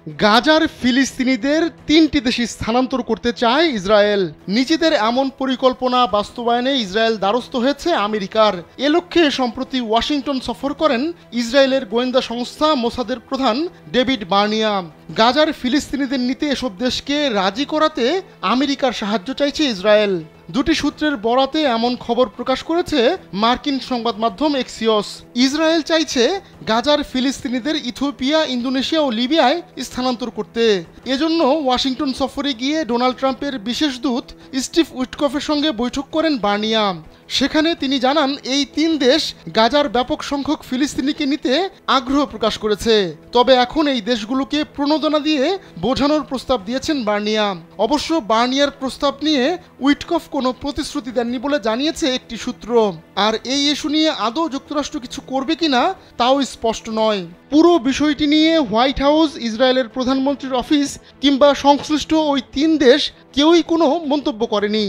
গাজার ফিলিস্তিনিদের ৩টি দেশে স্থানান্তর করতে চায় ইসরায়েল। নিজেদের এমন পরিকল্পনা বাস্তবায়নে ইসরায়েল দ্বারস্থ হয়েছে আমেরিকার। এ লক্ষ্যে সম্প্রতি ওয়াশিংটন সফর করেন ইসরায়েলের গোয়েন্দা সংস্থা মোসাদের প্রধান ডেভিড বার্নিয়া। গাজার ফিলিস্তিনিদের নিতে এসব দেশকে রাজি করাতে আমেরিকার সাহায্য চাইছে ইসরায়েল। দুটি সূত্রের বরাতে এমন খবর প্রকাশ করেছে মার্কিন সংবাদ মাধ্যম এক্সিওস। ইসরায়েল চাইছে গাজার ফিলিস্তিনিদের ইথিওপিয়া, ইন্দোনেশিয়া ও লিবিয়ায় স্থানান্তর করতে। এজন্য ওয়াশিংটন সফরে গিয়ে ডোনাল্ড ট্রাম্পের বিশেষ দূত স্টিভ উইটকফের সঙ্গে বৈঠক করেন বার্নিয়া। সেখানে তিনি জানান এই ৩ দেশ গাজার ব্যাপক সংখ্যক ফিলিস্তিনিকে নিতে আগ্রহ প্রকাশ করেছে। তবে এখন এই দেশগুলোকে প্রণোদনা দিয়ে বোঝানোর প্রস্তাব দিয়েছেন বার্নিয়া। অবশ্য বার্নিয়ার প্রস্তাব নিয়ে উইটকফ কোনো প্রতিশ্রুতি দেননি বলে জানিয়েছে একটি সূত্র। আর এই ইস্যু নিয়ে আদৌ যুক্তরাষ্ট্র কিছু করবে কিনা তাও স্পষ্ট নয়। পুরো বিষয়টি নিয়ে হোয়াইট হাউস, ইসরায়েলের প্রধানমন্ত্রীর অফিস কিংবা সংশ্লিষ্ট ওই ৩ দেশ কেউই কোনো মন্তব্য করেনি।